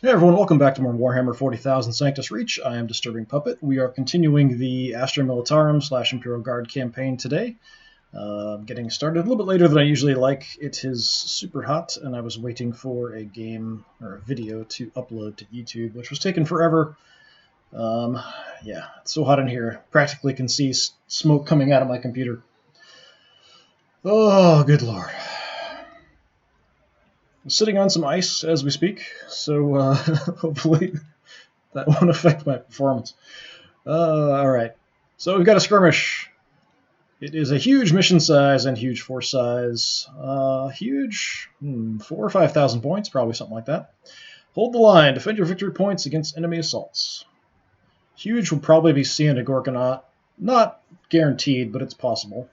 Hey everyone, welcome back to more Warhammer 40,000 Sanctus Reach. I am DisturbingPuppet. We are continuing the Astra Militarum / Imperial Guard campaign today. Getting started a little bit later than I usually like. It is super hot, and I was waiting for a game or a video to upload to YouTube, which was taking forever. Yeah, it's so hot in here. Practically can see smoke coming out of my computer. Oh, good lord. I'm sitting on some ice as we speak, so hopefully that won't affect my performance. Alright, so we've got a skirmish. It is a huge mission size and huge force size. Huge, 4,000 or 5,000 points, probably something like that. Hold the line, defend your victory points against enemy assaults. Huge will probably be seeing a Gorgonaut. Not guaranteed, but it's possible.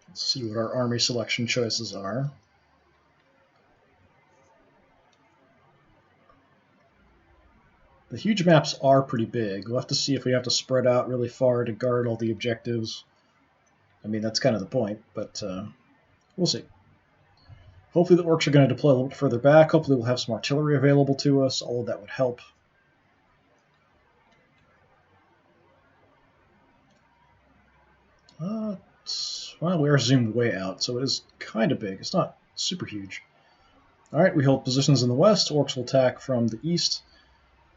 Let's see what our army selection choices are. The huge maps are pretty big. We'll have to see if we have to spread out really far to guard all the objectives. I mean, that's kind of the point, but we'll see. Hopefully the orcs are going to deploy a little bit further back. Hopefully we'll have some artillery available to us. All of that would help. Well, we are zoomed way out, so it is kind of big. It's not super huge. Alright, we hold positions in the west. Orcs will attack from the east.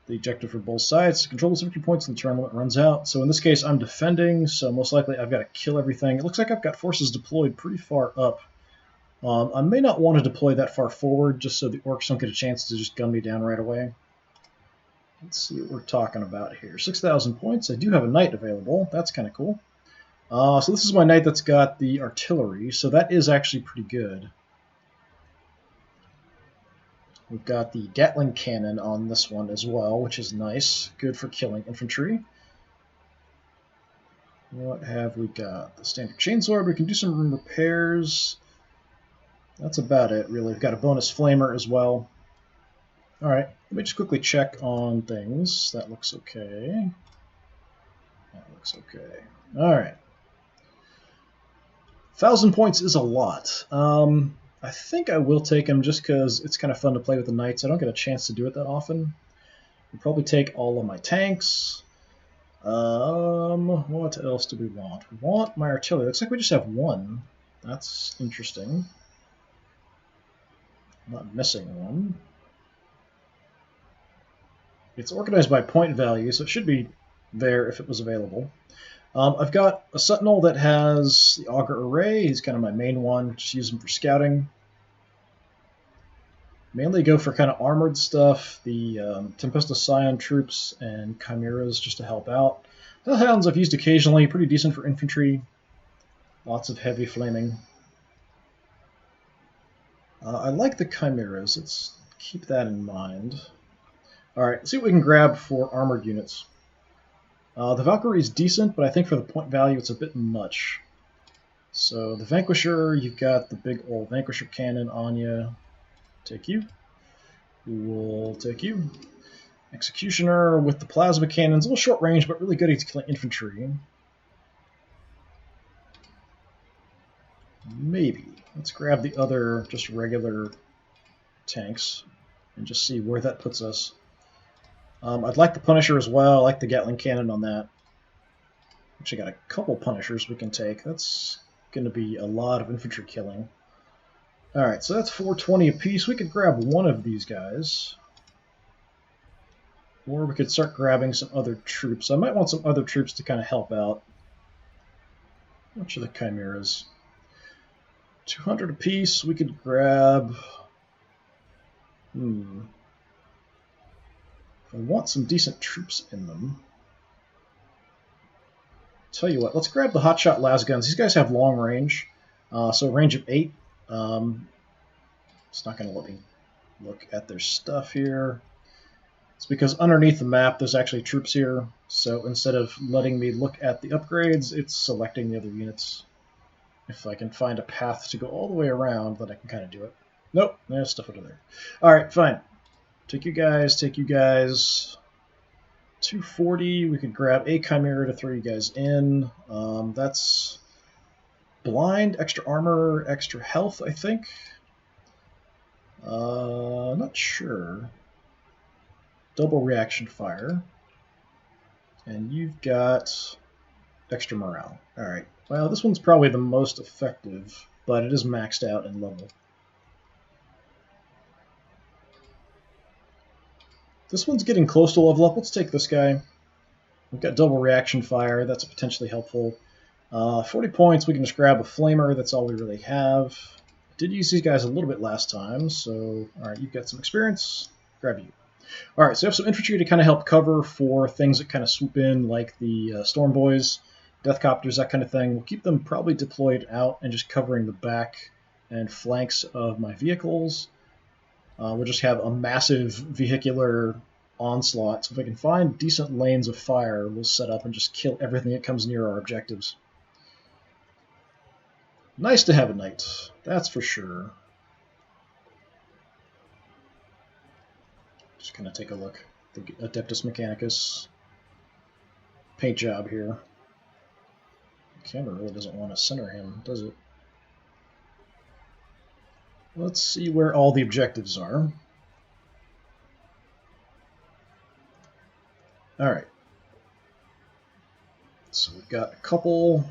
The objective for both sides to control the victory points and the turn limit runs out. So in this case, I'm defending, so most likely I've got to kill everything. It looks like I've got forces deployed pretty far up. I may not want to deploy that far forward, just so the orcs don't get a chance to just gun me down right away. Let's see what we're talking about here. 6,000 points. I do have a knight available. That's kind of cool. So this is my knight that's got the artillery, so that is actually pretty good. We've got the Gatling cannon on this one as well, which is nice. Good for killing infantry. What have we got? The standard chainsword. We can do some room repairs. That's about it, really. We've got a bonus flamer as well. Alright, let me just quickly check on things. That looks okay. That looks okay. Alright. 1,000 points is a lot. I think I will take him just because it's kind of fun to play with the knights. I don't get a chance to do it that often. We'll probably take all of my tanks. What else do we want? We want my artillery. Looks like we just have one. That's interesting. I'm not missing one. It's organized by point value, so it should be there if it was available. I've got a Sentinel that has the Augur Array. He's kind of my main one. Just use him for scouting. Mainly go for kind of armored stuff. The Tempesta Scion troops and Chimeras just to help out. Hellhounds I've used occasionally. Pretty decent for infantry. Lots of heavy flaming. I like the Chimeras. Let's keep that in mind. Alright, let's see what we can grab for armored units. The Valkyrie is decent, but I think for the point value it's a bit much. So the Vanquisher, you've got the big old Vanquisher cannon on you. Take you. We'll take you. Executioner with the plasma cannons, a little short range, but really good at killing infantry. Maybe. Let's grab the other just regular tanks and just see where that puts us. I'd like the Punisher as well. I like the Gatling cannon on that. Actually got a couple Punishers we can take. That's going to be a lot of infantry killing. Alright, so that's 420 apiece. We could grab one of these guys. Or we could start grabbing some other troops. I might want some other troops to kind of help out. Which are the Chimeras? 200 apiece. We could grab... I want some decent troops in them. Tell you what, let's grab the Hotshot Lasguns. These guys have long range, so range of 8. It's not going to let me look at their stuff here. It's because underneath the map there's actually troops here, so instead of letting me look at the upgrades, it's selecting the other units. If I can find a path to go all the way around, then I can kind of do it. Nope, there's stuff under there. Alright, fine. Take you guys, take you guys. 240, we could grab a Chimera to throw you guys in. That's blind, extra armor, extra health, I think. Not sure. Double reaction fire. And you've got extra morale. Alright. Well, this one's probably the most effective, but it is maxed out in level. This one's getting close to level up. Let's take this guy. We've got double reaction fire. That's potentially helpful. 40 points. We can just grab a flamer. That's all we really have. I did use these guys a little bit last time, so alright, you've got some experience. Grab you. Alright, so we have some infantry to kind of help cover for things that kind of swoop in, like the Storm Boys, Deathcopters, that kind of thing. We'll keep them probably deployed out and just covering the back and flanks of my vehicles. We'll just have a massive vehicular onslaught. So if we can find decent lanes of fire, we'll set up and just kill everything that comes near our objectives. Nice to have a knight, that's for sure. Just gonna take a look. The Adeptus Mechanicus paint job here. The camera really doesn't want to center him, does it? Let's see where all the objectives are. Alright. So we've got a couple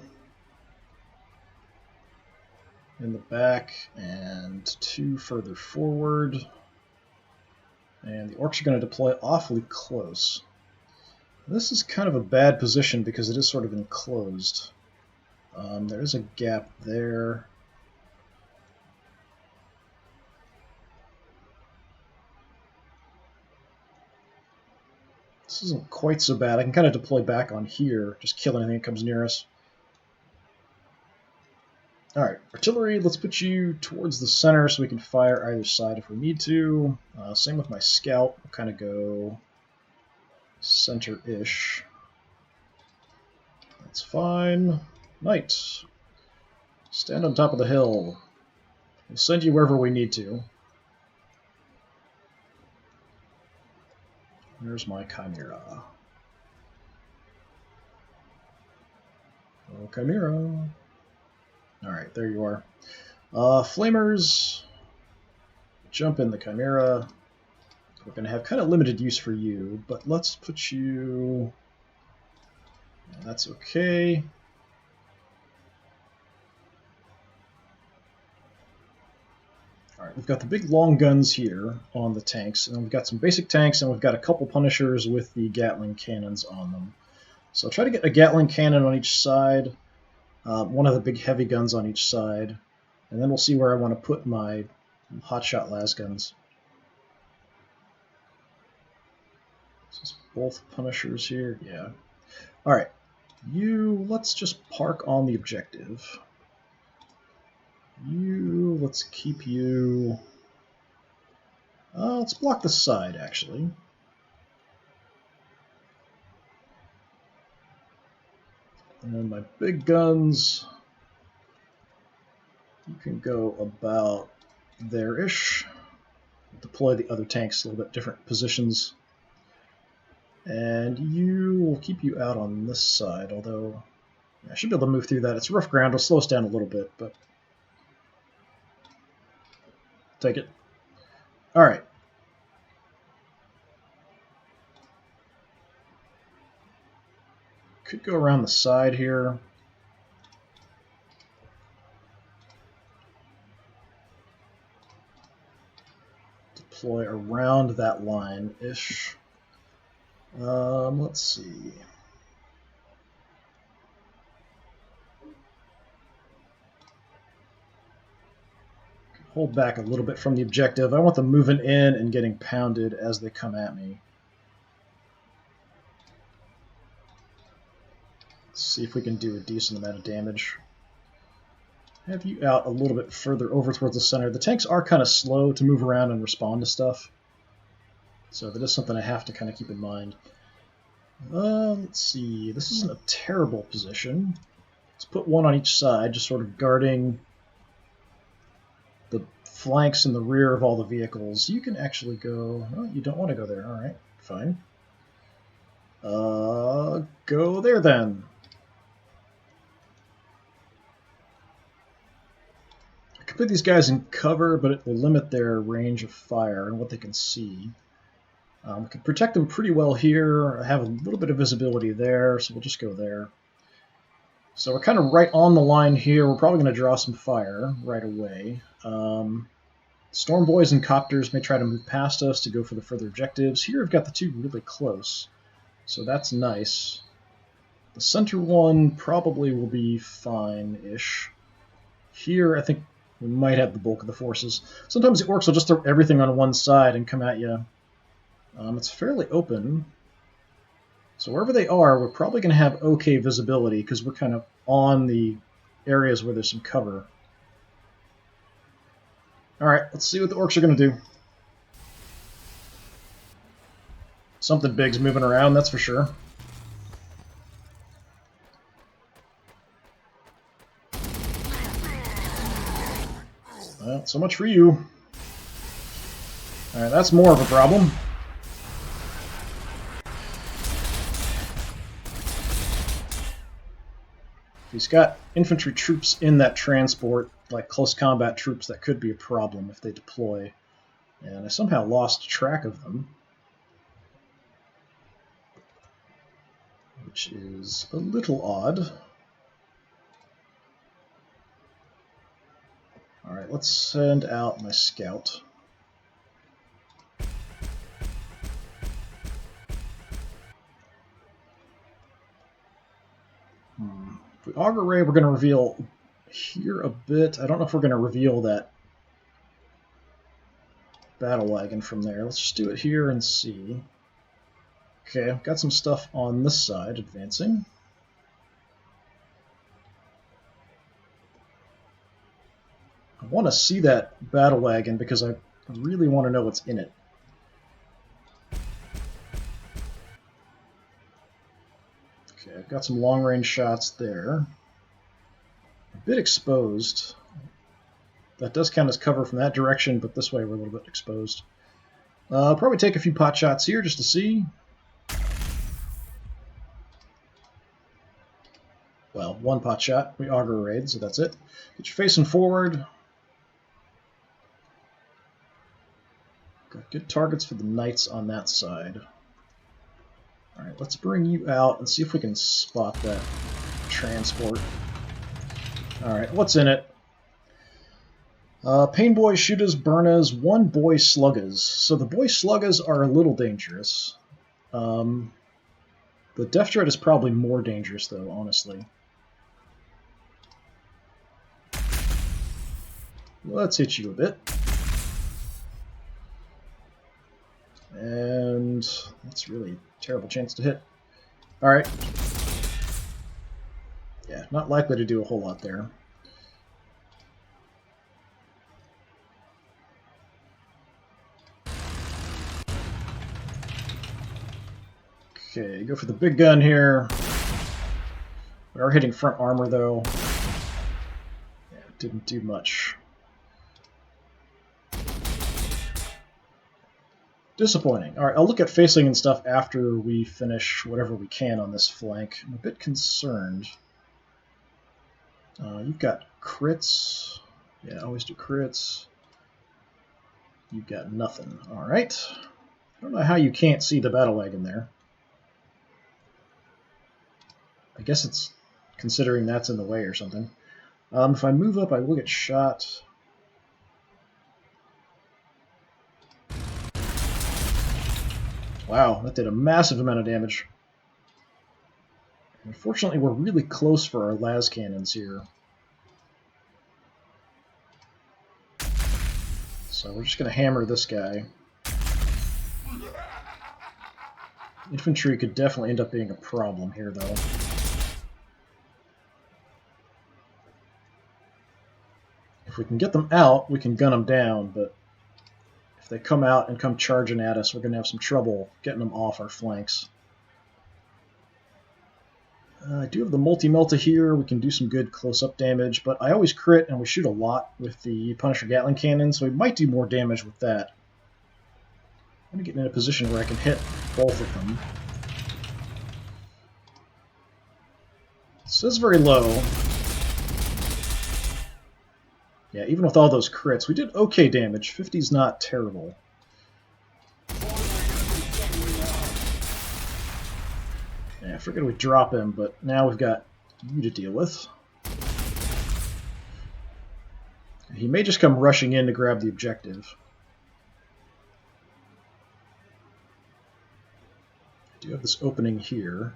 in the back and 2 further forward. And the orcs are going to deploy awfully close. This is kind of a bad position because it is sort of enclosed. There is a gap there. This isn't quite so bad. I can kind of deploy back on here, just kill anything that comes near us. Alright, artillery, let's put you towards the center so we can fire either side if we need to. Same with my scout, we'll kind of go center-ish. That's fine. Knight, stand on top of the hill. We'll send you wherever we need to. There's my Chimera. Oh, Chimera. Alright, there you are. Flamers, jump in the Chimera. We're going to have kind of limited use for you, but let's put you... That's okay. Alright, we've got the big long guns here on the tanks, and we've got some basic tanks, and we've got a couple Punishers with the Gatling cannons on them. So I'll try to get a Gatling cannon on each side. One of the big heavy guns on each side, and then we'll see where I want to put my hotshot las guns. This is both Punishers here, yeah. Alright, let's just park on the objective. Let's keep you... let's block the side, actually. And then my big guns, you can go about there-ish. Deploy the other tanks a little bit different positions. And we'll keep you out on this side, although I should be able to move through that. It's rough ground, it'll slow us down a little bit, but take it. Alright. Could go around the side here. Deploy around that line-ish. Let's see. Hold back a little bit from the objective. I want them moving in and getting pounded as they come at me. See if we can do a decent amount of damage. Have you out a little bit further over towards the center. The tanks are kind of slow to move around and respond to stuff, so that is something I have to kind of keep in mind. Let's see. This isn't a terrible position. Let's put one on each side, just sort of guarding the flanks and the rear of all the vehicles. You can actually go... Oh, you don't want to go there. Alright, fine. Go there then. put these guys in cover, but it will limit their range of fire and what they can see. We can protect them pretty well here. I have a little bit of visibility there, so we'll just go there. So we're kind of right on the line here. We're probably going to draw some fire right away. Storm Boys and Copters may try to move past us to go for the further objectives. Here I've got the two really close, so that's nice. The center one probably will be fine-ish. Here I think we might have the bulk of the forces. Sometimes the Orcs will just throw everything on one side and come at you. It's fairly open. So wherever they are, we're probably going to have okay visibility because we're kind of on the areas where there's some cover. Alright, let's see what the Orcs are going to do. Something big's moving around, that's for sure. Well, so much for you. Alright, that's more of a problem. He's got infantry troops in that transport, like close combat troops, that could be a problem if they deploy. And I somehow lost track of them, which is a little odd. Alright, let's send out my scout. If we auger ray, we're going to reveal here a bit. I don't know if we're going to reveal that battle wagon from there. Let's just do it here and see. Okay, I've got some stuff on this side advancing. I want to see that battle wagon because I really want to know what's in it. Okay, I've got some long-range shots there. A bit exposed. That does count as cover from that direction, but this way we're a little bit exposed. I'll probably take a few pot shots here just to see. Well, one pot shot. We auger raid, so that's it. Get you facing forward. Got good targets for the knights on that side. Alright, let's bring you out and see if we can spot that transport. Alright, what's in it? Pain Boy Shooters, Burnas, 1 Boy Sluggas. So the Boy Sluggas are a little dangerous. The Death Dread is probably more dangerous, though, honestly. Let's hit you a bit. And that's really a terrible chance to hit. Alright. Yeah, not likely to do a whole lot there. Okay, go for the big gun here. We are hitting front armor, though. Yeah, didn't do much. Disappointing. Alright, I'll look at facing and stuff after we finish whatever we can on this flank. I'm a bit concerned. You've got crits. Yeah, I always do crits. You've got nothing. Alright. I don't know how you can't see the battle wagon there. I guess it's considering that's in the way or something. If I move up, I will get shot. Wow, that did a massive amount of damage. Unfortunately, we're really close for our las cannons here. So we're just going to hammer this guy. Infantry could definitely end up being a problem here, though. If we can get them out, we can gun them down, but if they come out and come charging at us, we're going to have some trouble getting them off our flanks. I do have the multi-melta here. We can do some good close-up damage, but I always crit and we shoot a lot with the Punisher Gatling cannon, so we might do more damage with that. I'm going to get in a position where I can hit both of them. This is very low. Yeah, even with all those crits, we did okay damage. 50's not terrible. Yeah, I figured we'd drop him, but now we've got you to deal with. He may just come rushing in to grab the objective. I do have this opening here.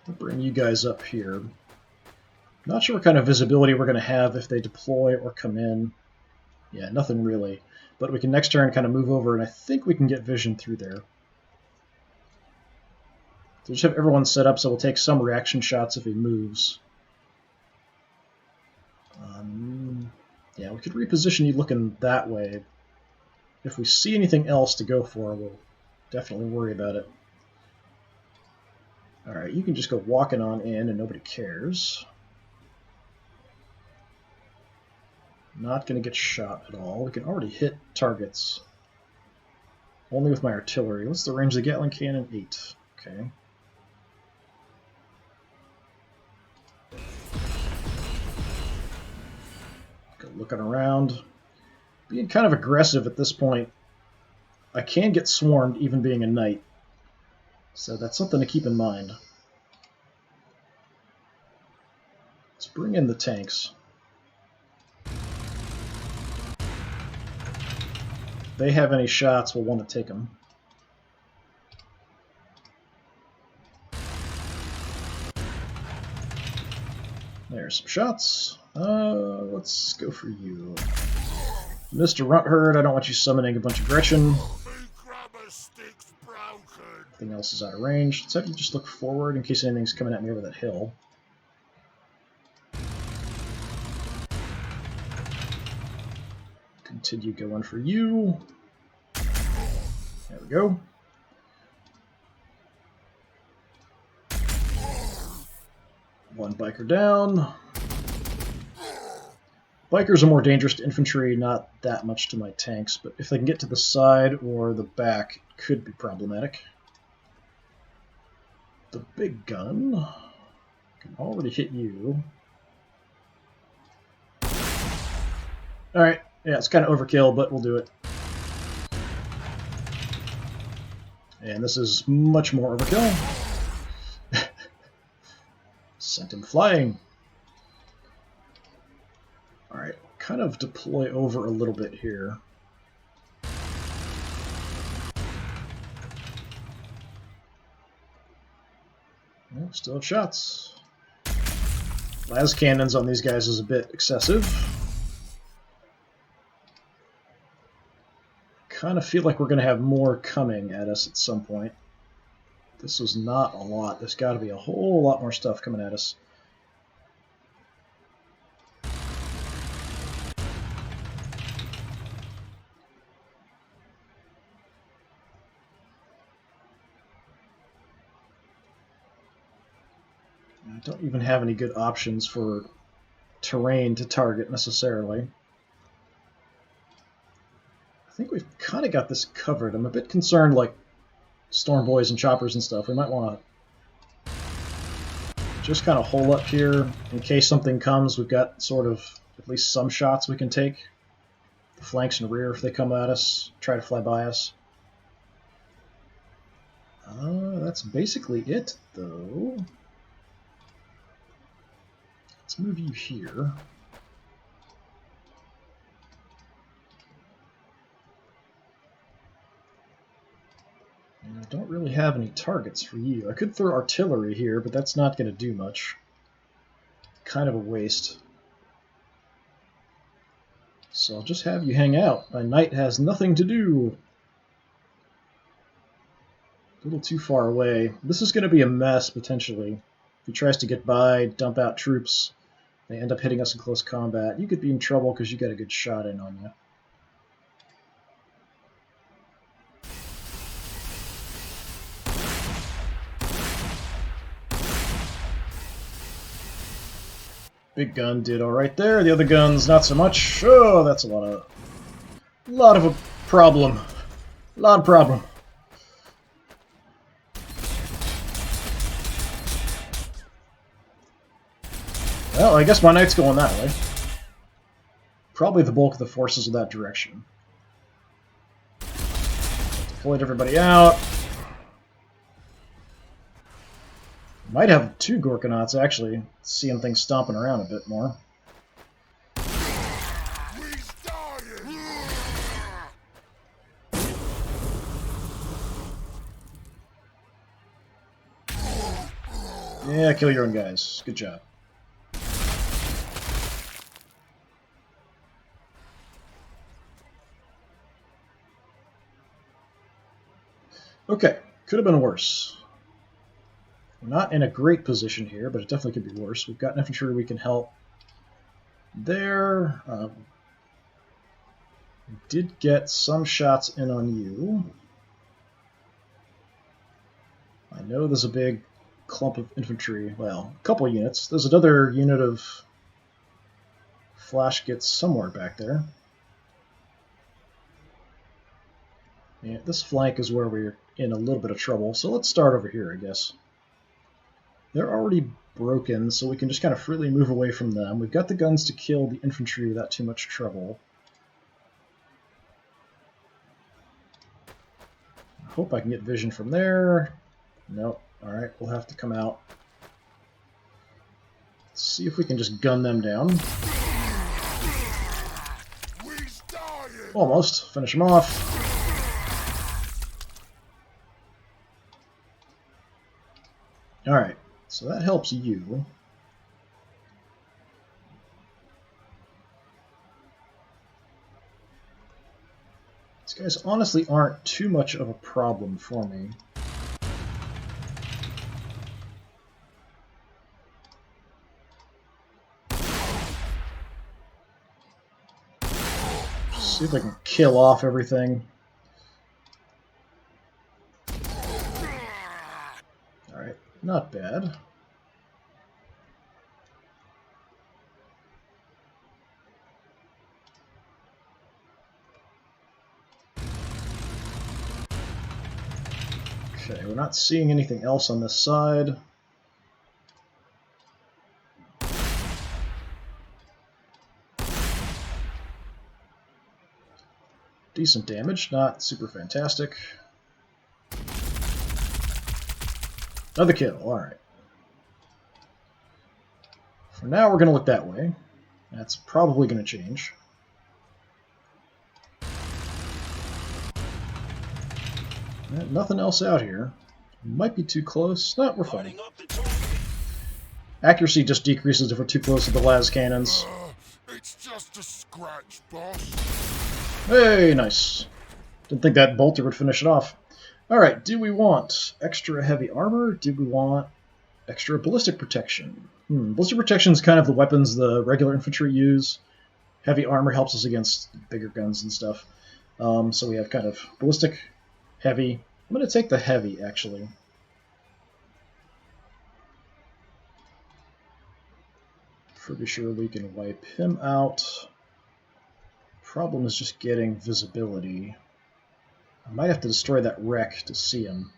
I'll bring you guys up here. Not sure what kind of visibility we're going to have if they deploy or come in. Yeah, nothing really. But we can next turn kind of move over, and I think we can get vision through there. So just have everyone set up so we'll take some reaction shots if he moves. Yeah, we could reposition you looking that way. If we see anything else to go for, we'll definitely worry about it. Alright, you can just go walking on in and nobody cares. Not going to get shot at all. We can already hit targets. Only with my artillery. What's the range of the Gatling cannon? 8. Okay. Go looking around. Being kind of aggressive at this point. I can get swarmed even being a knight. So that's something to keep in mind. Let's bring in the tanks. If they have any shots, we'll want to take them. There's some shots. Let's go for you. Mr. Runtherd, I don't want you summoning a bunch of Gretchen. Everything else is out of range. Let's have you just look forward in case anything's coming at me over that hill. Continue going for you. There we go. One biker down. Bikers are more dangerous to infantry, not that much to my tanks, but if they can get to the side or the back, it could be problematic. The big gun can already hit you. Alright, yeah, it's kind of overkill, but we'll do it. And this is much more overkill. Sent him flying. Alright, kind of deploy over a little bit here. Oh, still have shots. Las cannons on these guys is a bit excessive. Kind of feel like we're going to have more coming at us at some point. This was not a lot. There's got to be a whole lot more stuff coming at us. I don't even have any good options for terrain to target necessarily. I think we've kind of got this covered. I'm a bit concerned, like storm boys and choppers and stuff. We might want to just kind of hole up here in case something comes. We've got sort of at least some shots we can take. The flanks and rear if they come at us, try to fly by us. That's basically it, though. Let's move you here. And I don't really have any targets for you. I could throw artillery here, but that's not going to do much. Kind of a waste. So I'll just have you hang out. My knight has nothing to do. A little too far away. This is going to be a mess, potentially. If he tries to get by, dump out troops, they end up hitting us in close combat. You could be in trouble because you got a good shot in on you. Big gun did all right there. The other guns, not so much. Oh, that's a lot of a problem. A lot of problem. Well, I guess my knight's going that way. Probably the bulk of the forces in that direction. Deployed everybody out. Might have 2 Gorkonauts, actually. Seeing things stomping around a bit more. Yeah, kill your own guys. Good job. Okay, could have been worse. We're not in a great position here, but it definitely could be worse. We've got infantry we can help there. We did get some shots in on you. I know there's a big clump of infantry. Well, a couple units. There's another unit of flash gets somewhere back there. Yeah, this flank is where we're in a little bit of trouble, so let's start over here, I guess. They're already broken, so we can just kind of freely move away from them. We've got the guns to kill the infantry without too much trouble. I hope I can get vision from there. Nope. Alright, we'll have to come out. Let's see if we can just gun them down. Almost. Finish them off. Alright, so that helps you. These guys honestly aren't too much of a problem for me. See if I can kill off everything. Alright, not bad. Okay, we're not seeing anything else on this side. Decent damage, not super fantastic. Another kill, alright. For now, we're going to look that way. That's probably going to change. Nothing else out here. Might be too close. No, we're fine. Accuracy just decreases if we're too close to the las cannons. It's just a scratch, boss. Hey, nice. Didn't think that bolter would finish it off. Alright, do we want extra heavy armor? Do we want extra ballistic protection? Ballistic protection is kind of the weapons the regular infantry use. Heavy armor helps us against bigger guns and stuff. So we have kind of ballistic, heavy. I'm going to take the heavy, actually. Pretty sure we can wipe him out. Problem is just getting visibility. I might have to destroy that wreck to see him.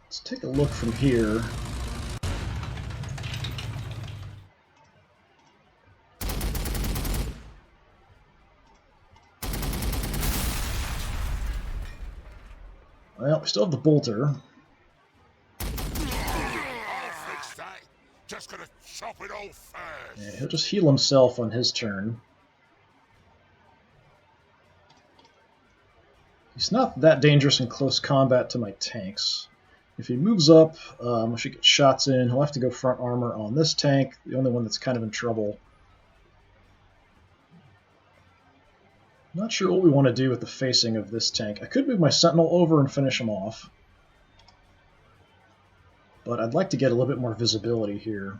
Let's take a look from here. Well, we still have the bolter. Just gonna chop it all fast. Yeah, he'll just heal himself on his turn. He's not that dangerous in close combat to my tanks. If he moves up, we should get shots in. He'll have to go front armor on this tank, the only one that's kind of in trouble. Not sure what we want to do with the facing of this tank. I could move my sentinel over and finish him off. But I'd like to get a little bit more visibility here.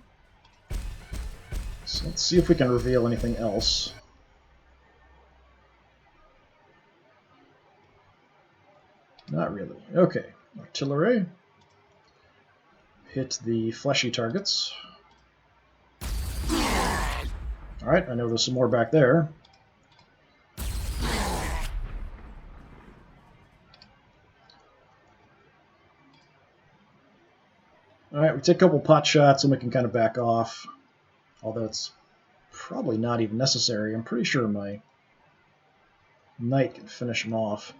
So let's see if we can reveal anything else. Not really. Okay. Artillery. Hit the fleshy targets. Alright, I know there's some more back there. Alright, we take a couple pot shots and we can kind of back off. Although it's probably not even necessary. I'm pretty sure my knight can finish him off.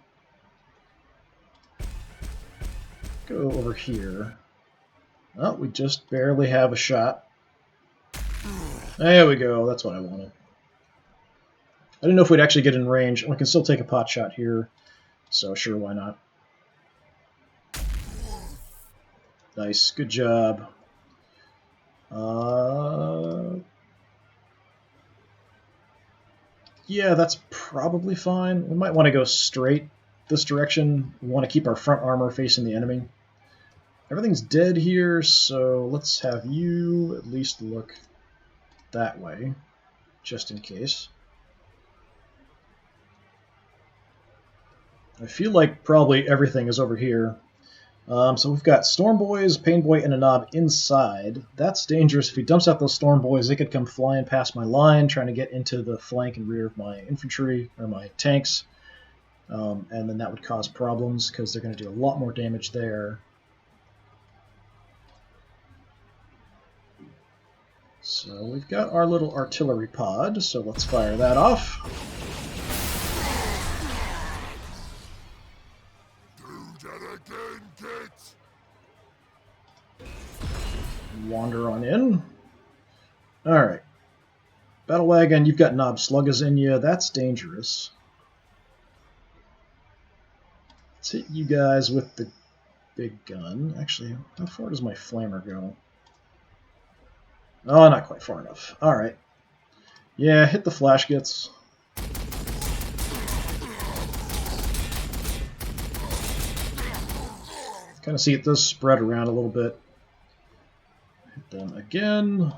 Go over here. Oh, we just barely have a shot. There we go. That's what I wanted. I didn't know if we'd actually get in range. We can still take a pot shot here. So sure, why not? Nice. Good job. Yeah, that's probably fine. We might want to go straight this direction. We want to keep our front armor facing the enemy. Everything's dead here, so let's have you at least look that way, just in case. I feel like probably everything is over here. So we've got Storm Boys, Pain Boy, and a Knob inside. That's dangerous. If he dumps out those Storm Boys, they could come flying past my line, trying to get into the flank and rear of my infantry, or my tanks. And then that would cause problems, because they're going to do a lot more damage there. So we've got our little artillery pod, so let's fire that off. Wander on in. Alright. Battle Wagon, you've got Knob Sluggas in you. That's dangerous. Let's hit you guys with the big gun. Actually, how far does my flamer go? Oh, not quite far enough. Alright. Yeah, hit the flash gets. Kind of see it does spread around a little bit. Hit them again.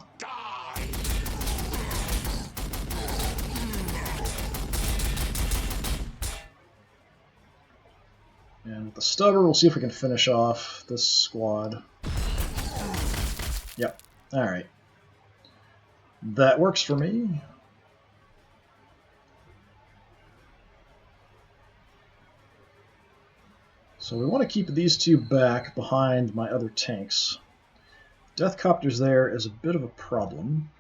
And with the stubber, we'll see if we can finish off this squad. Yep. Alright. That works for me. So we want to keep these two back behind my other tanks. Deathcopters there is a bit of a problem.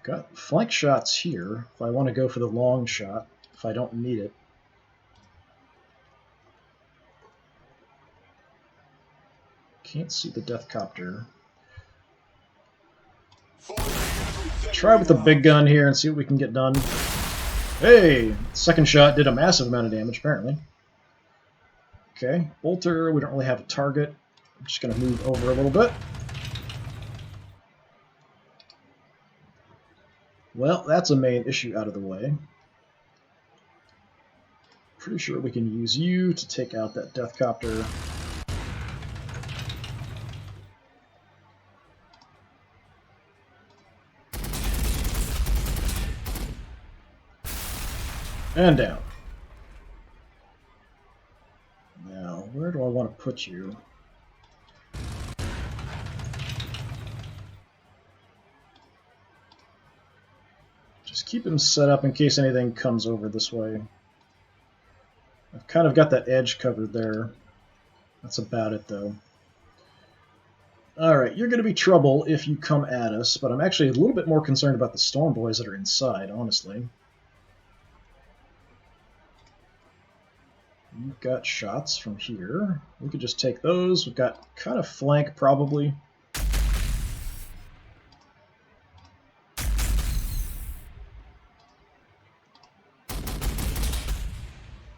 Got flank shots here if I want to go for the long shot, if I don't need it. Can't see the Deathcopter. Try with the big gun here and see what we can get done. Hey! Second shot did a massive amount of damage, apparently. Okay, Bolter, we don't really have a target. I'm just going to move over a little bit. Well, that's a main issue out of the way. Pretty sure we can use you to take out that Deathcopter. And down. Now, where do I want to put you? Just keep him set up in case anything comes over this way. I've kind of got that edge covered there. That's about it, though. Alright, you're going to be trouble if you come at us, but I'm actually a little bit more concerned about the Storm Boys that are inside, honestly. You've got shots from here. We could just take those. We've got kind of flank, probably.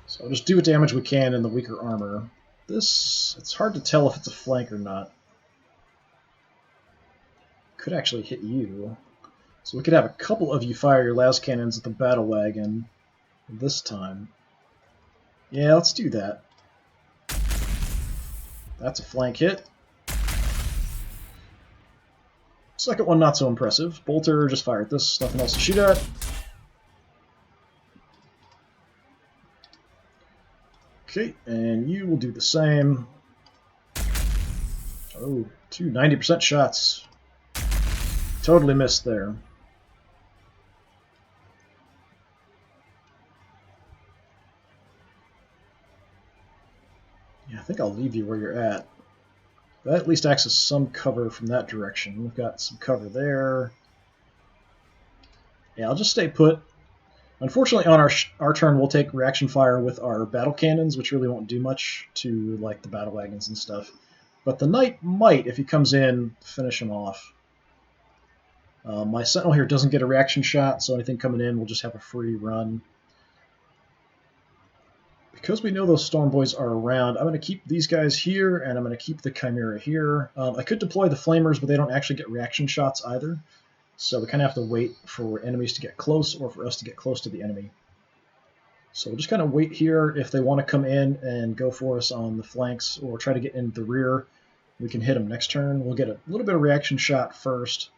So I'll just do what damage we can in the weaker armor. This, it's hard to tell if it's a flank or not. Could actually hit you. So we could have a couple of you fire your las cannons at the battle wagon this time. Yeah, let's do that. That's a flank hit. Second one, not so impressive. Bolter, just fire at this. Nothing else to shoot at. Okay, and you will do the same. Oh, two 90% shots. Totally missed there. Yeah, I think I'll leave you where you're at. That at least acts as some cover from that direction. We've got some cover there. Yeah, I'll just stay put. Unfortunately, on our turn, we'll take reaction fire with our battle cannons, which really won't do much to like the battle wagons and stuff. But the knight might, if he comes in, finish him off. My sentinel here doesn't get a reaction shot, so anything coming in will just have a free run. Because we know those storm boys are around, I'm going to keep these guys here, and I'm going to keep the Chimera here. I could deploy the Flamers, but they don't actually get reaction shots either. So we kind of have to wait for enemies to get close or for us to get close to the enemy. So we'll just kind of wait here. If they want to come in and go for us on the flanks or try to get in the rear, we can hit them next turn. We'll get a little bit of reaction shot first,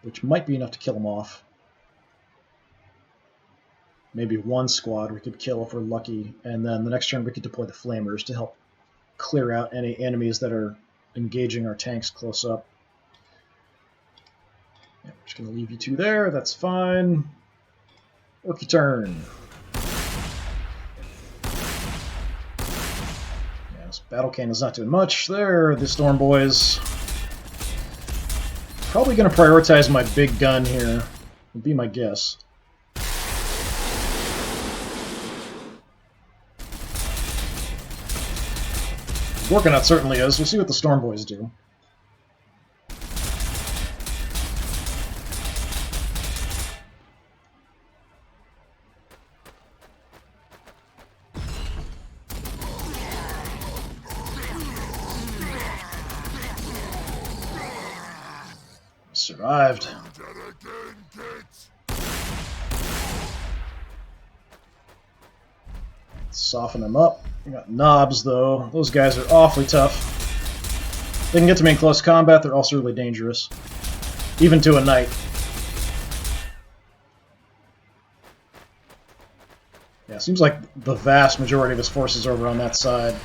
which might be enough to kill them off. Maybe one squad we could kill if we're lucky, and then the next turn we could deploy the Flamers to help clear out any enemies that are engaging our tanks close up. Yeah, we're just going to leave you two there. That's fine. Orky turn. Yeah, this battle cannon's not doing much. There, the Storm Boys. Probably going to prioritize my big gun here, would be my guess. Working out certainly is. We'll see what the Storm Boys do. Survived. Soften them up. We got knobs, though. Those guys are awfully tough. They can get to me in close combat. They're also really dangerous. Even to a knight. Yeah, it seems like the vast majority of his forces are over on that side.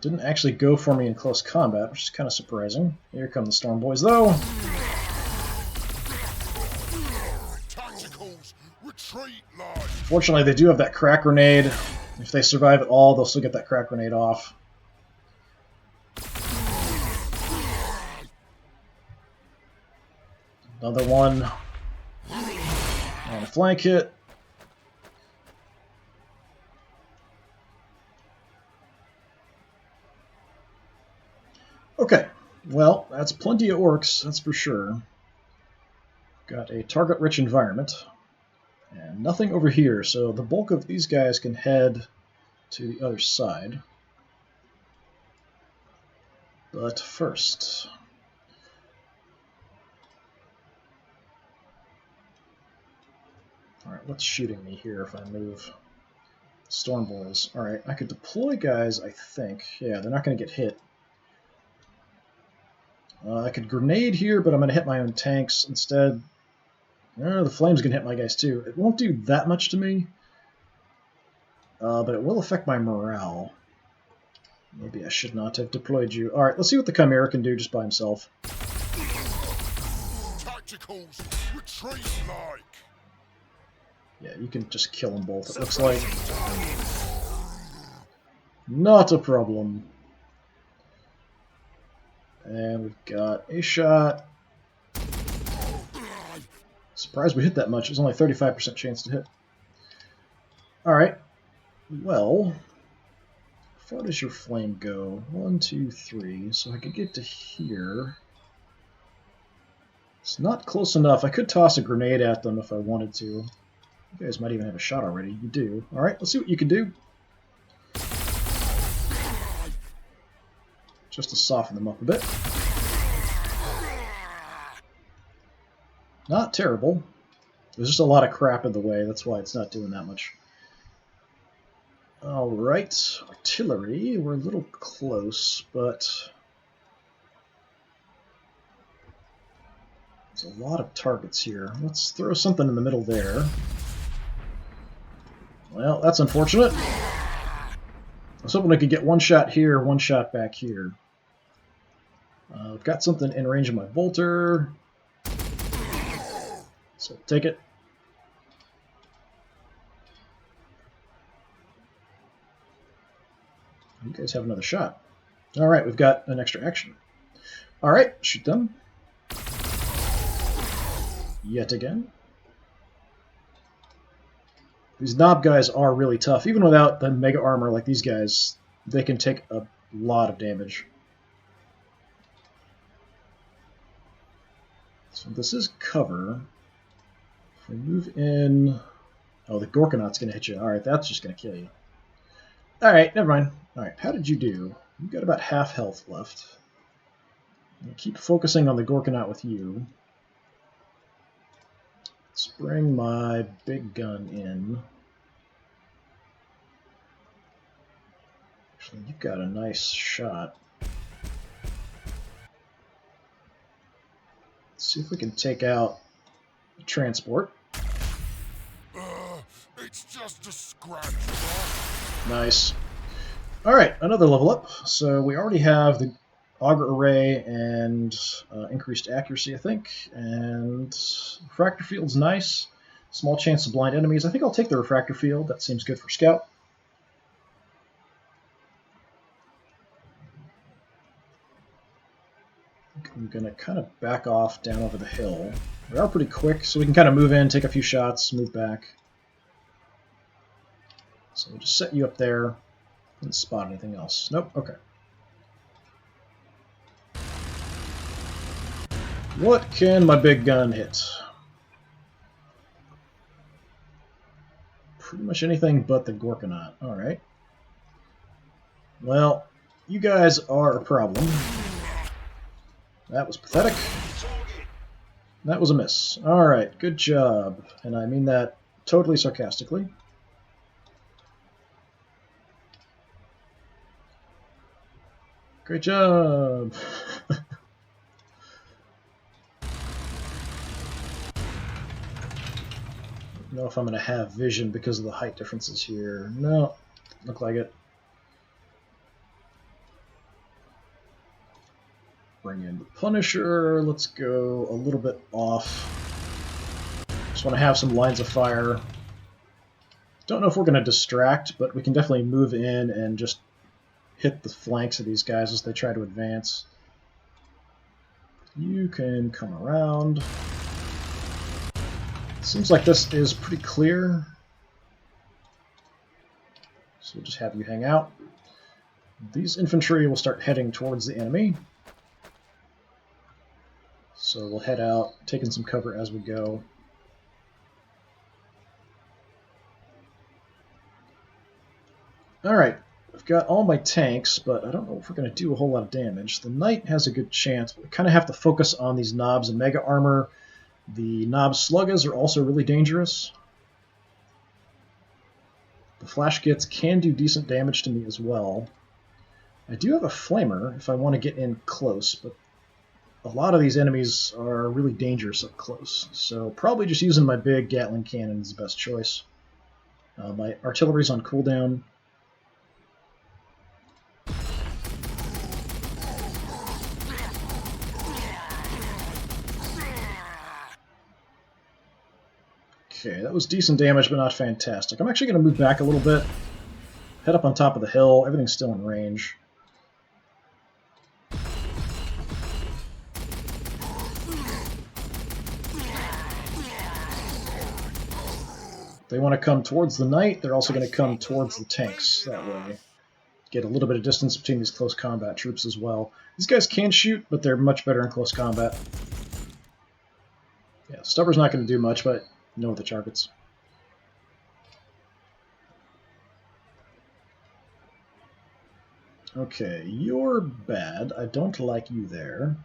Didn't actually go for me in close combat, which is kind of surprising. Here come the Storm Boys, though. Tacticals, retreat line. Fortunately, they do have that crack grenade. If they survive at all, they'll still get that crack grenade off. Another one. And a flank hit. Okay, well, that's plenty of orcs, that's for sure. Got a target-rich environment, and nothing over here, so the bulk of these guys can head to the other side. But first... Alright, what's shooting me here if I move? Storm Boys. Alright, I could deploy guys, I think. Yeah, they're not going to get hit. I could grenade here, but I'm going to hit my own tanks instead. The flame's going to hit my guys too. It won't do that much to me, but it will affect my morale. Maybe I should not have deployed you. Alright, let's see what the Chimera can do just by himself. Tacticals, retreat like. Yeah, you can just kill them both, it looks like. Not a problem. And we've got a shot. Surprised we hit that much. It was only a 35% chance to hit. Alright. Well, how far does your flame go? 1, 2, 3. So I could get to here. It's not close enough. I could toss a grenade at them if I wanted to. You guys might even have a shot already. You do. Alright, let's see what you can do. Just to soften them up a bit. Not terrible. There's just a lot of crap in the way, that's why it's not doing that much. Alright, artillery, we're a little close, but there's a lot of targets here. Let's throw something in the middle there. Well, that's unfortunate. I was hoping I could get one shot here, one shot back here. I've got something in range of my bolter, so take it. You guys have another shot. All right, we've got an extra action. All right, shoot them. Yet again. These knob guys are really tough. Even without the mega armor like these guys, they can take a lot of damage. So this is cover. If we move in... Oh, the Gorkonaut's going to hit you. All right, that's just going to kill you. All right, never mind. All right, how did you do? You've got about half health left. I'll keep focusing on the Gorkonaut with you. Let's bring my big gun in. Actually, you've got a nice shot. Let's see if we can take out the transport. It's just a scratch. Nice. Alright, another level up. So we already have the auger array and increased accuracy, I think. And refractor field's nice. Small chance to blind enemies. I think I'll take the refractor field. That seems good for scout. I'm going to kind of back off down over the hill. We are pretty quick, so we can kind of move in, take a few shots, move back. So we'll just set you up there. Didn't spot anything else. Nope, okay. What can my big gun hit? Pretty much anything but the Gorkonaut. Alright. Well, you guys are a problem. That was pathetic. That was a miss. Alright, good job. And I mean that totally sarcastically. Great job! I don't know if I'm going to have vision because of the height differences here. No, look like it. Bring in the Punisher. Let's go a little bit off. Just want to have some lines of fire. Don't know if we're going to distract, but we can definitely move in and just hit the flanks of these guys as they try to advance. You can come around. Seems like this is pretty clear. So we'll just have you hang out. These infantry will start heading towards the enemy. So we'll head out, taking some cover as we go. Alright, I've got all my tanks, but I don't know if we're going to do a whole lot of damage. The Knight has a good chance, but we kind of have to focus on these knobs and mega armor. The knob sluggas are also really dangerous. The flash gits can do decent damage to me as well. I do have a flamer if I want to get in close, but a lot of these enemies are really dangerous up close. So probably just using my big Gatling cannon is the best choice. My artillery's on cooldown. Okay, that was decent damage, but not fantastic. I'm actually going to move back a little bit, head up on top of the hill. Everything's still in range. They want to come towards the Knight. They're also going to come towards the tanks that way. Get a little bit of distance between these close combat troops as well. These guys can shoot, but they're much better in close combat. Yeah, Stubber's not going to do much, but know the targets. Okay, you're bad. I don't like you there.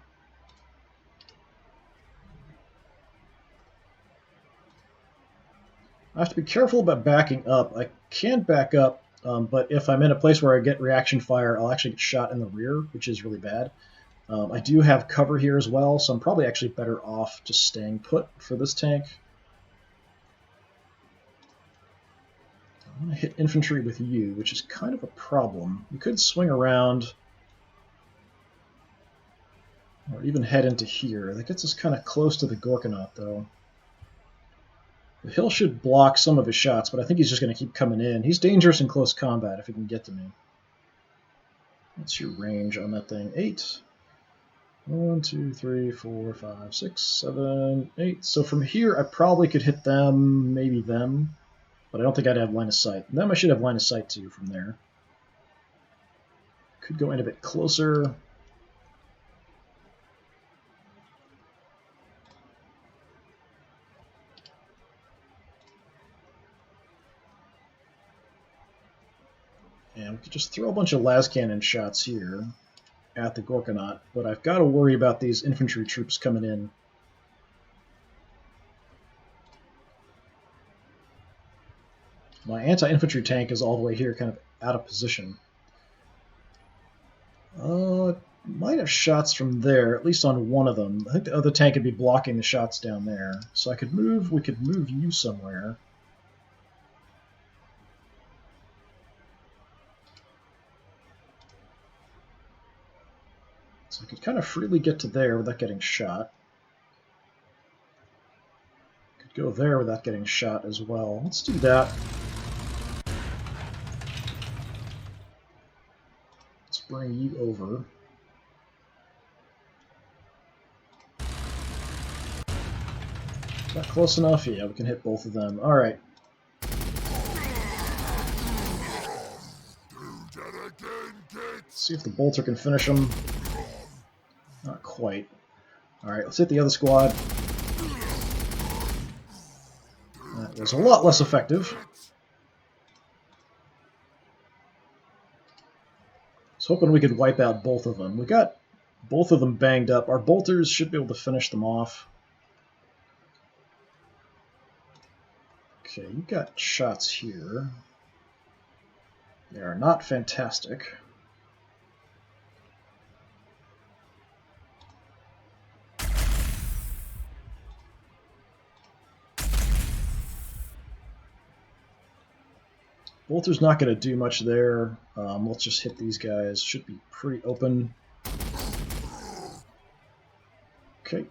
I have to be careful about backing up. I can back up, but if I'm in a place where I get reaction fire, I'll actually get shot in the rear, which is really bad. I do have cover here as well, so I'm probably actually better off just staying put for this tank. I want to hit infantry with you, which is kind of a problem. You could swing around. Or even head into here. That gets us kind of close to the Gorkanaut, though. The hill should block some of his shots, but I think he's just going to keep coming in. He's dangerous in close combat if he can get to me. What's your range on that thing? 8. 1, 2, 3, 4, 5, 6, 7, 8. So from here, I probably could hit them, maybe them. But I don't think I'd have line of sight. Them I should have line of sight to from there. Could go in a bit closer. And we could just throw a bunch of las cannon shots here at the Gorkanaut, but I've got to worry about these infantry troops coming in. My anti-infantry tank is all the way here, kind of out of position. Might have shots from there, at least on one of them. I think the other tank would be blocking the shots down there. So I could move, we could move you somewhere. So I could kind of freely get to there without getting shot. Could go there without getting shot as well. Let's do that. Let's bring you over. Not close enough? Yeah, we can hit both of them. Alright. See if the bolter can finish him. Not quite. Alright, let's hit the other squad. That was a lot less effective. I was hoping we could wipe out both of them. We got both of them banged up. Our bolters should be able to finish them off. Okay, you got shots here. They are not fantastic. Bolter's not going to do much there. Let's just hit these guys. Should be pretty open. Okay.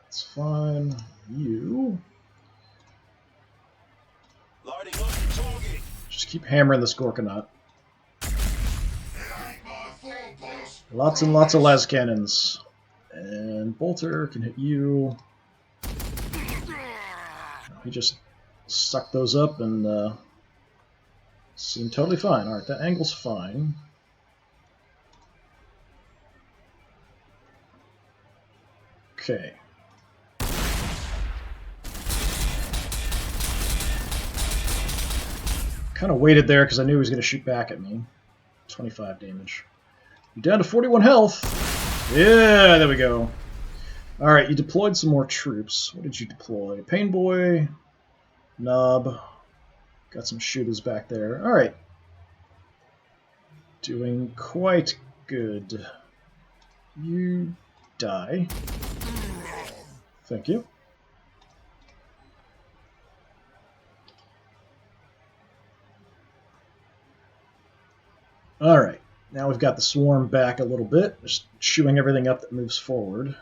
That's fine. You. Just keep hammering this Gorkanaut. Lots and lots of las cannons. And Bolter can hit you. He just sucked those up and seemed totally fine. Alright, that angle's fine. Okay. Kind of waited there because I knew he was going to shoot back at me. 25 damage. You're down to 41 health. Yeah, there we go. Alright, you deployed some more troops. What did you deploy? Pain Boy, Nub. Got some shooters back there. Alright. Doing quite good. You die. Thank you. Alright, now we've got the swarm back a little bit, just chewing everything up that moves forward.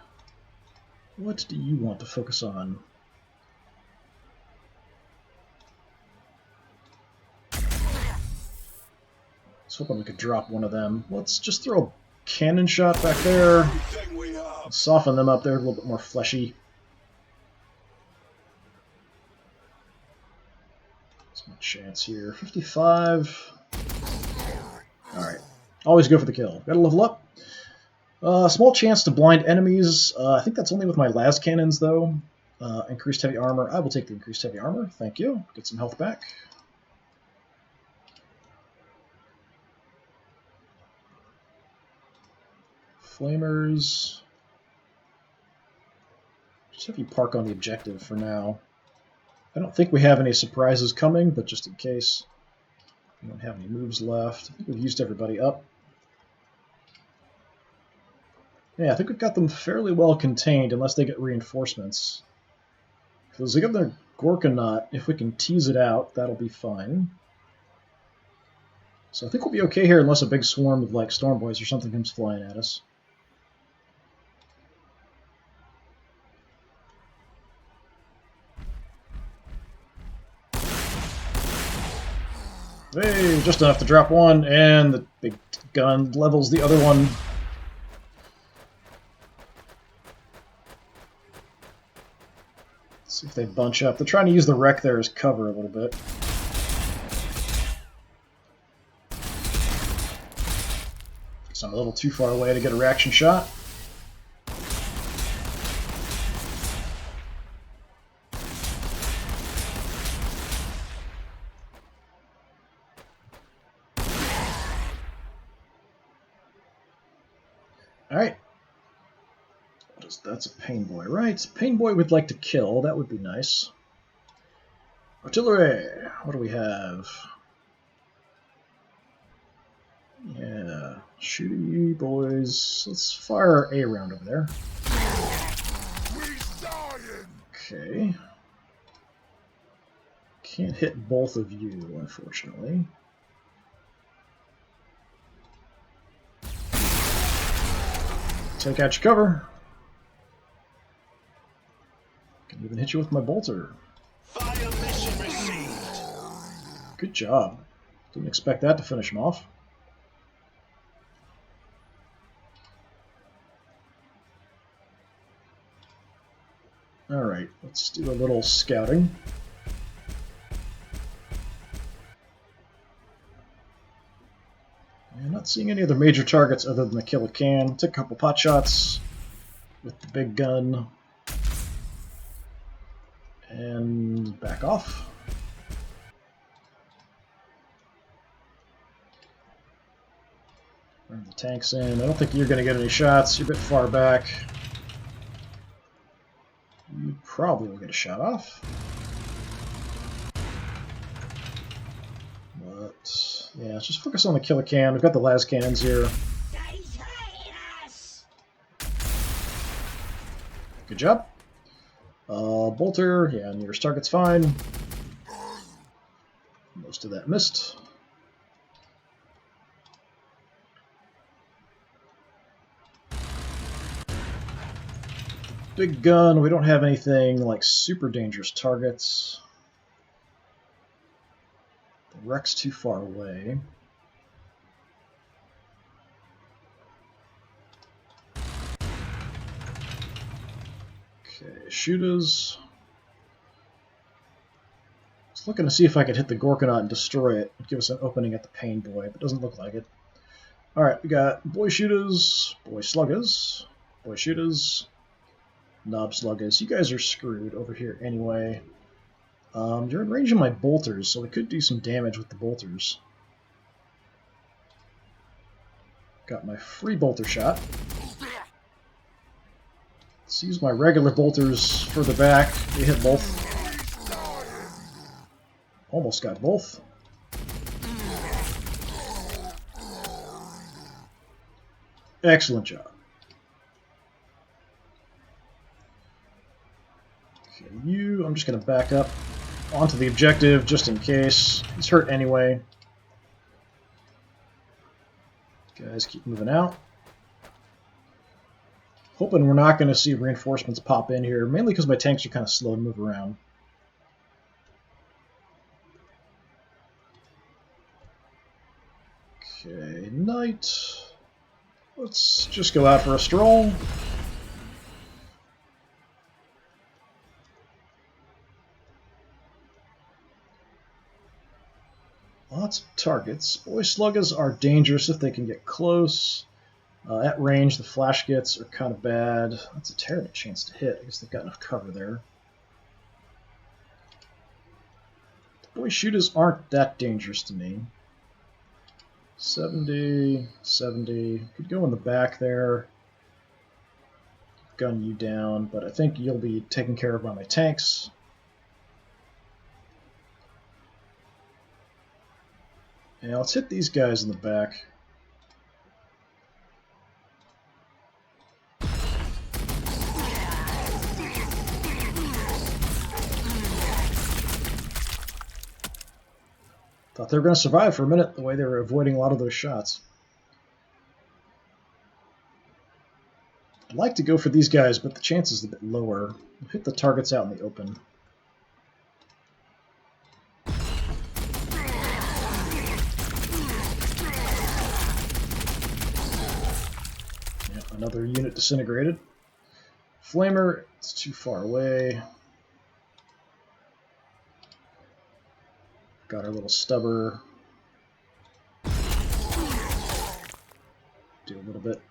What do you want to focus on? I was hoping we could drop one of them. Let's just throw a cannon shot back there. Soften them up. They're a little bit more fleshy. What's my chance here? 55. Alright. Always go for the kill. Gotta level up. Small chance to blind enemies. I think that's only with my las cannons, though. Increased heavy armor. I will take the increased heavy armor. Thank you. Get some health back. Flamers. Just have you park on the objective for now. I don't think we have any surprises coming, but just in case. We don't have any moves left. I think we've used everybody up. Yeah, I think we've got them fairly well contained, unless they get reinforcements. Because they got their Gorkanaut. If we can tease it out, that'll be fine. So I think we'll be okay here unless a big swarm of like storm boys or something comes flying at us. Hey, just enough to drop one, and the big gun levels the other one. Let's see if they bunch up. They're trying to use the wreck there as cover a little bit. Guess I'm a little too far away to get a reaction shot. Alright. That's a pain boy, right? Pain boy would like to kill. That would be nice. Artillery! What do we have? Yeah, shooty boys. Let's fire a round over there. Okay. Can't hit both of you, unfortunately. Take out your cover. Can even hit you with my bolter. Fire mission received. Good job. Didn't expect that to finish him off. Alright, let's do a little scouting. I'm not seeing any other major targets other than the kill a can. Took a couple pot shots with the big gun. And back off. Bring the tanks in. I don't think you're going to get any shots. You're a bit far back. You probably will get a shot off. But, yeah, let's just focus on the kill a can. We've got the las cannons here. Good job. Bolter, yeah, nearest target's fine. Most of that missed. Big gun, we don't have anything like super dangerous targets. The wreck's too far away. Okay, shooters. Just looking to see if I could hit the Gorkanaut and destroy it. Give us an opening at the Pain Boy, but doesn't look like it. Alright, we got boy shooters, boy sluggers, boy shooters, knob sluggers. You guys are screwed over here anyway. You're in range of my bolters, so we could do some damage with the bolters. Got my free bolter shot. Let's use my regular bolters further back. They hit both. Almost got both. Excellent job. Okay, I'm just going to back up onto the objective just in case. He's hurt anyway. Guys, keep moving out. Hoping we're not going to see reinforcements pop in here, mainly because my tanks are kind of slow to move around. Okay, night. Let's just go out for a stroll. Lots of targets. Boy sluggers are dangerous if they can get close. At range, the flash gets are kind of bad. That's a terrible chance to hit. I guess they've got enough cover there. The boy shooters aren't that dangerous to me. 70, 70. Could go in the back there. Gun you down, but I think you'll be taken care of by my tanks. And let's hit these guys in the back. Thought they were going to survive for a minute, the way they were avoiding a lot of those shots. I'd like to go for these guys, but the chance is a bit lower. We'll hit the targets out in the open. Yeah, another unit disintegrated. Flamer, it's too far away. Got our little stubber. Do a little bit.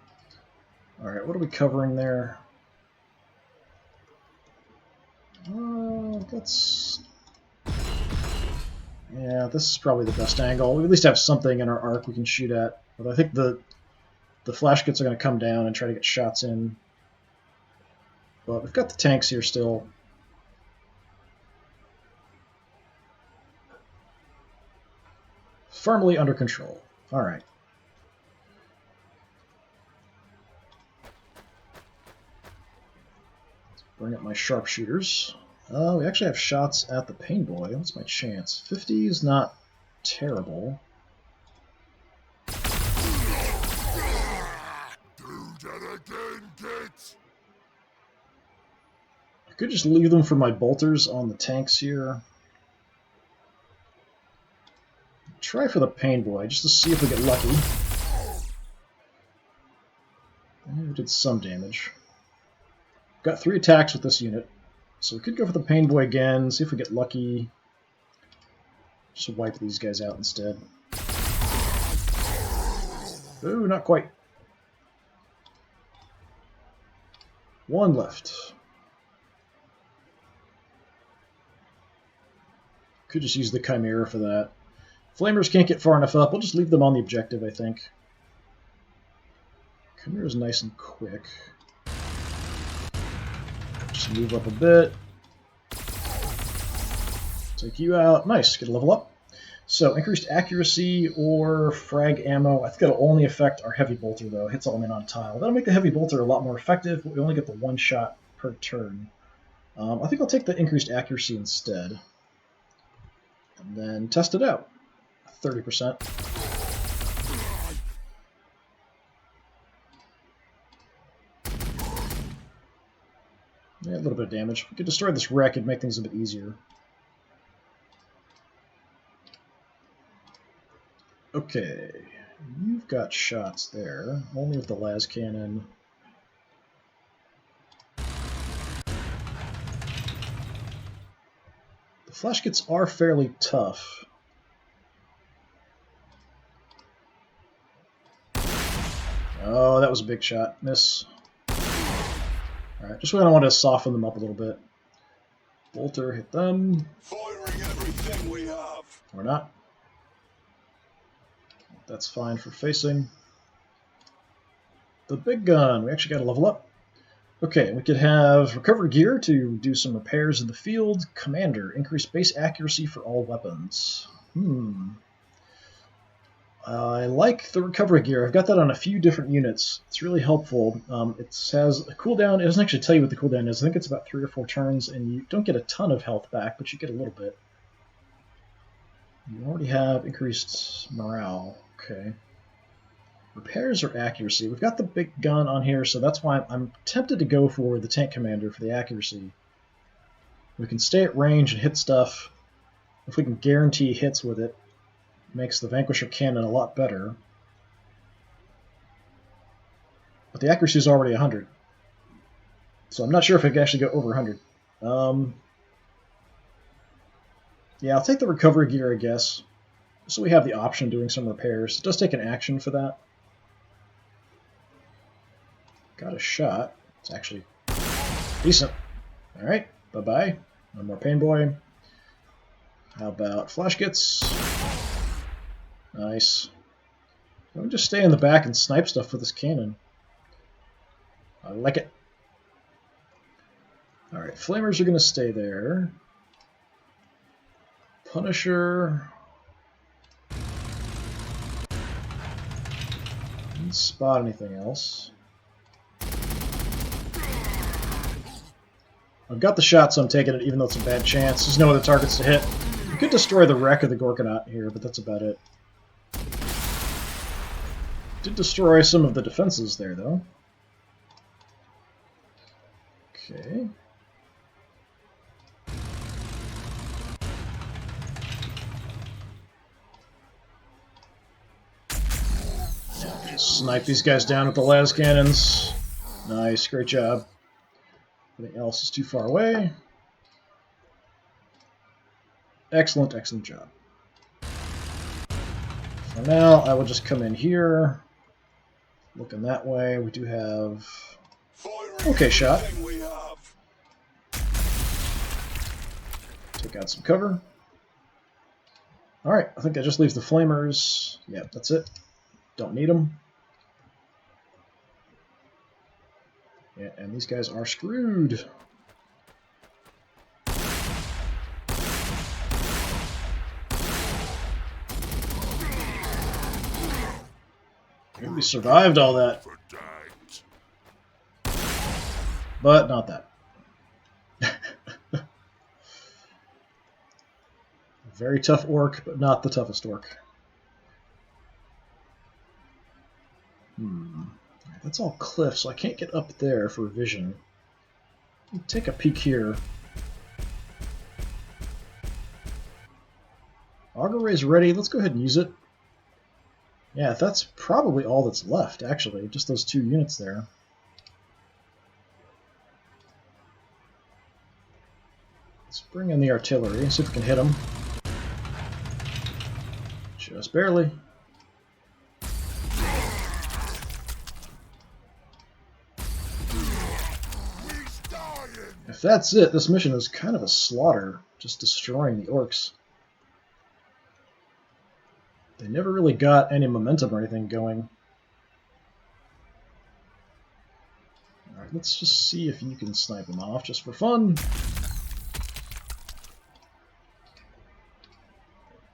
Alright, what are we covering there? Yeah, this is probably the best angle. We at least have something in our arc we can shoot at. But I think the flash kits are going to come down and try to get shots in. But we've got the tanks here still. Firmly under control. Alright. Bring up my sharpshooters. We actually have shots at the pain boy. What's my chance? 50 is not terrible. Do that again, kids. I could just leave them for my bolters on the tanks here. Try for the pain boy, just to see if we get lucky. And we did some damage. Got 3 attacks with this unit, so we could go for the pain boy again, see if we get lucky. Just wipe these guys out instead. Ooh, not quite. 1 left. Could just use the Chimera for that. Flamers can't get far enough up. We'll just leave them on the objective, I think. Chimera's nice and quick. Just move up a bit. Take you out. Nice. Get a level up. So, increased accuracy or frag ammo. I think that'll only affect our heavy bolter, though. Hits all men on tile. That'll make the heavy bolter a lot more effective, but we only get the 1 shot per turn. I think I'll take the increased accuracy instead. And then test it out. 30%. Yeah, a little bit of damage. If we could destroy this wreck, it'd make things a bit easier. Okay, you've got shots there, only with the las cannon. The flash kits are fairly tough. Oh, that was a big shot. Miss. Alright, just when I want to soften them up a little bit. Bolter, hit them. Firing everything we have. Or not. That's fine for facing. The big gun. We actually got to level up. Okay, we could have recovery gear to do some repairs in the field. Commander, increase base accuracy for all weapons. I like the recovery gear. I've got that on a few different units. It's really helpful. It has a cooldown. It doesn't actually tell you what the cooldown is. I think it's about 3 or 4 turns, and you don't get a ton of health back, but you get a little bit. You already have increased morale. Okay. Repairs or accuracy? We've got the big gun on here, so that's why I'm tempted to go for the tank commander for the accuracy. We can stay at range and hit stuff. If we can guarantee hits with it, makes the Vanquisher cannon a lot better. But the accuracy is already 100. So I'm not sure if I can actually go over 100. Yeah, I'll take the recovery gear, I guess. So we have the option of doing some repairs. It does take an action for that. Got a shot. It's actually decent. Alright, bye-bye. No more pain boy. How about flash kits? Nice. Let me just stay in the back and snipe stuff with this cannon. I like it. Alright, flamers are going to stay there. Punisher. Didn't spot anything else. I've got the shot, so I'm taking it even though it's a bad chance. There's no other targets to hit. We could destroy the wreck of the Gorgonaut here, but that's about it. Did destroy some of the defenses there, though. Okay. Snipe these guys down with the las cannons. Nice, great job. Anything else is too far away. Excellent, excellent job. For now, I will just come in here. Looking that way, we do have... Okay, shot. Take out some cover. Alright, I think that just leaves the flamers. Yep, that's it. Don't need them. Yeah, and these guys are screwed. We survived all that. But not that. Very tough orc, but not the toughest orc. That's all cliff, so I can't get up there for vision. Take a peek here. Auger Ray's ready. Let's go ahead and use it. Yeah, that's probably all that's left, actually. Just those 2 units there. Let's bring in the artillery and see if we can hit them. Just barely. If that's it, this mission is kind of a slaughter, just destroying the orcs. They never really got any momentum or anything going. Alright, let's just see if you can snipe them off, just for fun.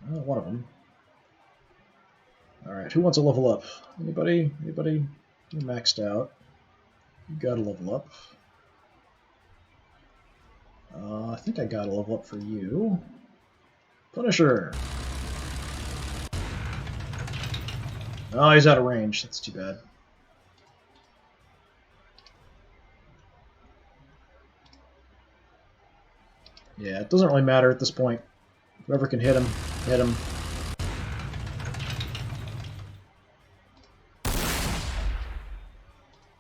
One of them. Alright, who wants to level up? Anybody? Anybody? You're maxed out. You gotta level up. I think I got a level up for you. Punisher! Oh, he's out of range. That's too bad. Yeah, it doesn't really matter at this point. Whoever can hit him, hit him.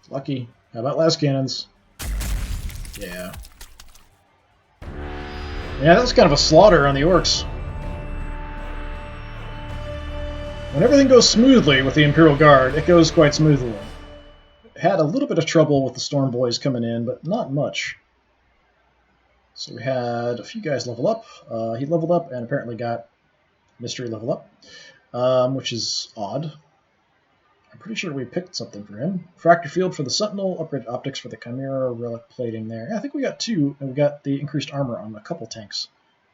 Lucky. How about las cannons? Yeah. Yeah, that was kind of a slaughter on the orcs. When everything goes smoothly with the Imperial Guard, it goes quite smoothly. Had a little bit of trouble with the Storm Boys coming in, but not much. So we had a few guys level up. He leveled up and apparently got Mystery level up, which is odd. I'm pretty sure we picked something for him. Fracture Field for the Sentinel, upgrade optics for the Chimera, relic plating there. Yeah, I think we got 2, and we got the increased armor on a couple tanks.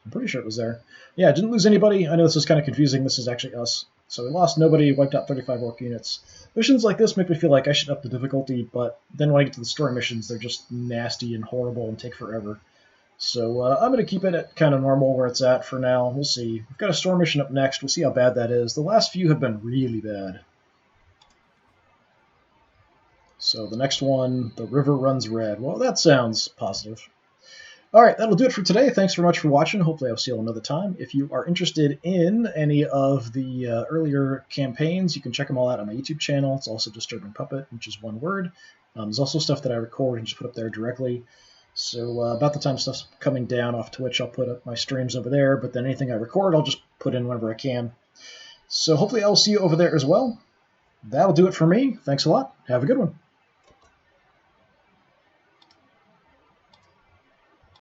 I'm pretty sure it was there. Yeah, didn't lose anybody. I know this is kind of confusing. This is actually us. So we lost nobody, wiped out 35 orc units. Missions like this make me feel like I should up the difficulty, but then when I get to the story missions, they're just nasty and horrible and take forever. So I'm going to keep it at kind of normal where it's at for now. We'll see. We've got a story mission up next. We'll see how bad that is. The last few have been really bad. So the next one, the river runs red. Well, that sounds positive. All right, that'll do it for today. Thanks very much for watching. Hopefully I'll see you all another time. If you are interested in any of the earlier campaigns, you can check them all out on my YouTube channel. It's also DisturbingPuppet, which is one word. There's also stuff that I record and just put up there directly. So about the time stuff's coming down off Twitch, I'll put up my streams over there. But then anything I record, I'll just put in whenever I can. So hopefully I'll see you over there as well. That'll do it for me. Thanks a lot. Have a good one.